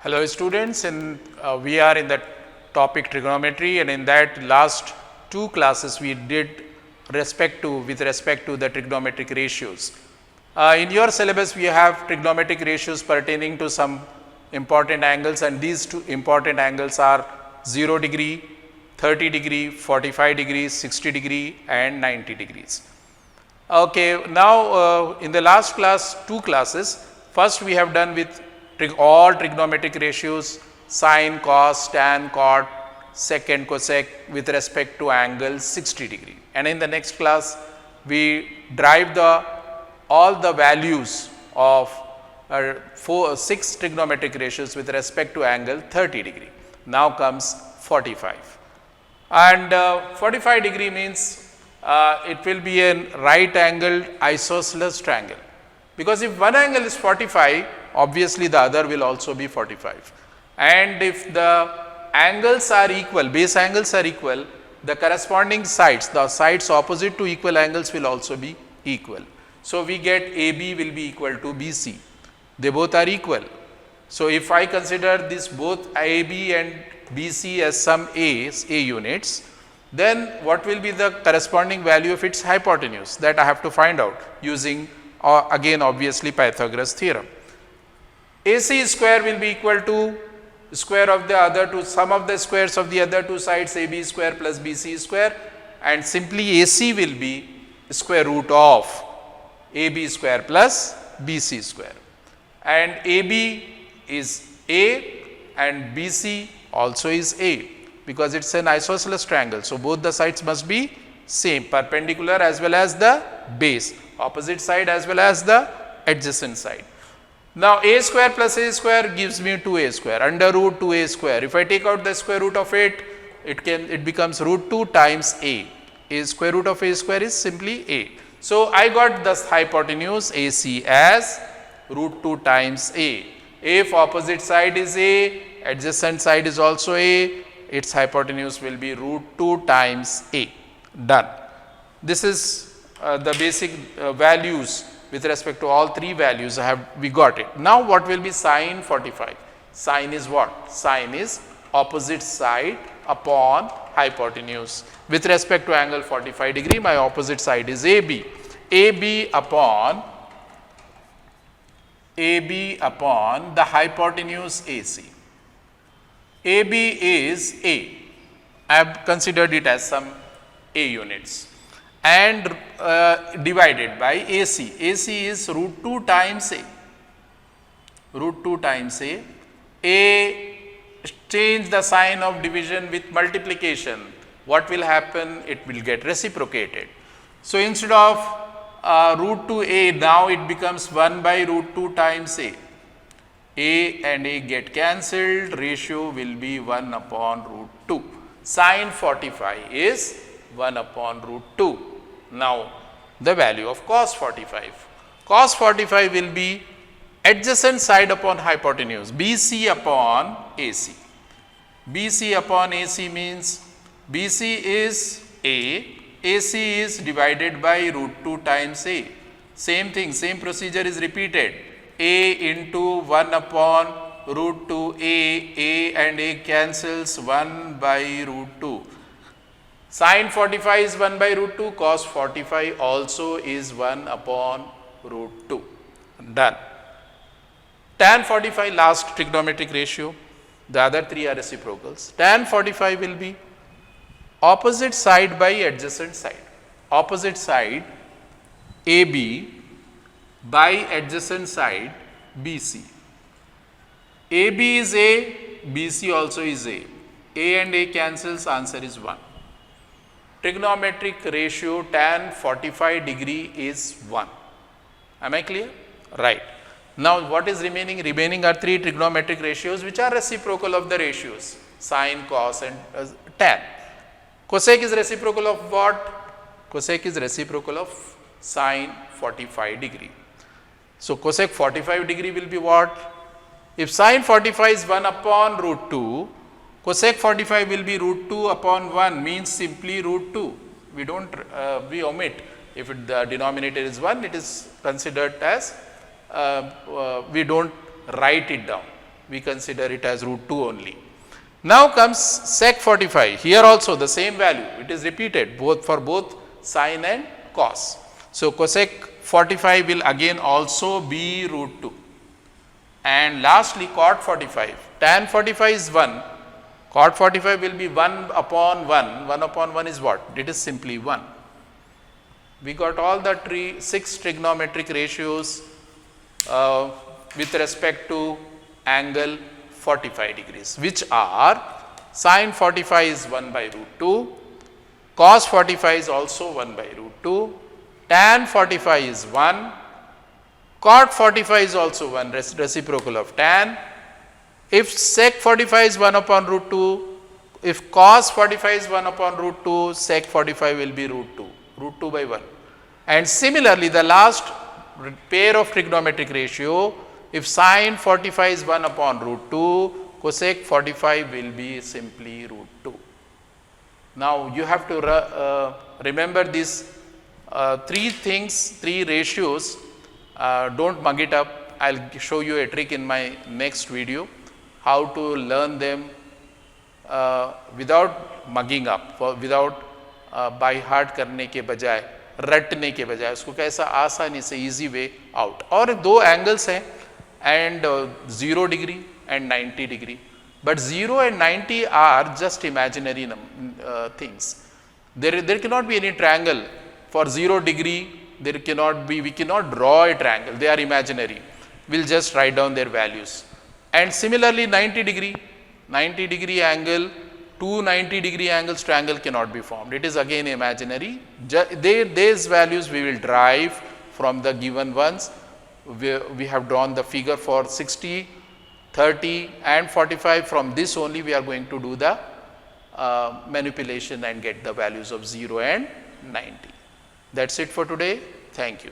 Hello students, and we are in the topic trigonometry, and in that last two classes we did with respect to the trigonometric ratios. In your syllabus we have trigonometric ratios pertaining to some important angles, and these two important angles are 0 degree, 30 degree, 45 degrees, 60 degree and 90 degrees. Okay, now in the last class, two classes, first we have done with all trigonometric ratios, sine, cos, tan, cot, sec and cosec with respect to angle 60 degree. And in the next class, we derive all the values of 6 trigonometric ratios with respect to angle 30 degree. Now comes 45. And 45 degree means it will be a right angled isosceles triangle, because if one angle is 45, obviously the other will also be 45, and if the angles are equal, base angles are equal, the corresponding sides, the sides opposite to equal angles will also be equal. So we get AB will be equal to BC, they both are equal. So if I consider this both AB and BC as some A units, then what will be the corresponding value of its hypotenuse? That I have to find out using again obviously Pythagoras theorem. AC square will be equal to square of the other two, sum of the squares of the other two sides, AB square plus BC square, and simply AC will be square root of AB square plus BC square, and AB is A and BC also is A, because it is an isosceles triangle. So both the sides must be same, perpendicular as well as the base, opposite side as well as the adjacent side. Now A square plus A square gives me 2A square, under root 2A square. If I take out the square root of it, it becomes root 2 times A. A square root of A square is simply A. So I got the hypotenuse AC as root 2 times A. If opposite side is A, adjacent side is also A, its hypotenuse will be root 2 times A. Done. This is the basic values with respect to all three values we got it. Now what will be sine 45? Sine is what? Sine is opposite side upon hypotenuse. With respect to angle 45 degree, my opposite side is AB. AB upon the hypotenuse AC. AB is A. I have considered it as some A units, and divided by AC. AC is root 2 times A. Root 2 times A. A, change the sign of division with multiplication. What will happen? It will get reciprocated. So instead of root 2A, now it becomes 1 by root 2 times A. A and A get cancelled, ratio will be 1 upon root 2. Sine 45 is 1 upon root 2. Now the value of cos 45. Cos 45 will be adjacent side upon hypotenuse, BC upon AC. BC upon AC means BC is A, AC is divided by root 2 times A. Same thing, same procedure is repeated. A into 1 upon root 2 A and A cancels, 1 by root 2. Sine 45 is 1 by root 2, cos 45 also is 1 upon root 2. Done. Tan 45, last trigonometric ratio, the other three are reciprocals. Tan 45 will be opposite side by adjacent side. Opposite side AB by adjacent side BC. AB is A, BC also is A. A and A cancels, answer is 1. Trigonometric ratio tan 45 degree is 1. Am I clear? Right. Now what is remaining? Remaining are three trigonometric ratios which are reciprocal of the ratios, sine, cos and tan. Cosec is reciprocal of what? Cosec is reciprocal of sine 45 degree. So cosec 45 degree will be what? If sine 45 is 1 upon root 2, cosec 45 will be root 2 upon 1, means simply root 2. We don't, we omit. If the denominator is 1, it is considered as, we don't write it down. we consider it as root 2 only. Now comes sec 45, here also the same value, it is repeated both for both sine and cos. So, cosec 45 will again also be root 2, and lastly cot 45, tan 45 is 1, cot 45 will be 1 upon 1, 1 upon 1 is what? It is simply 1. We got all the 6 trigonometric ratios with respect to angle 45 degrees, which are sine 45 is 1 by root 2, cos 45 is also 1 by root 2, tan 45 is 1, cot 45 is also 1, reciprocal of tan. If sec 45 is 1 upon root 2, if cos 45 is 1 upon root 2, sec 45 will be root 2 by 1. And similarly, the last pair of trigonometric ratio, if sine 45 is 1 upon root 2, cosec 45 will be simply root 2. Now, you have to remember these 3 things, 3 ratios, do not mug it up. I will show you a trick in my next video, how to learn them without mugging up, without by heart करने के बजाय, रटने के बजाय, उसको कैसा आसानी से easy way out. और 2 angles हैं, and 0 degree and 90 degree, but 0 and 90 are just imaginary things. There cannot be any triangle for 0 degree, there cannot be, we cannot draw a triangle, they are imaginary, we will just write down their values. And similarly 90 degree angle, 2 90 degree angles triangle cannot be formed, it is again imaginary. These values we will derive from the given ones. We have drawn the figure for 60, 30 and 45. From this only we are going to do the manipulation and get the values of 0 and 90. That is it for today. Thank you.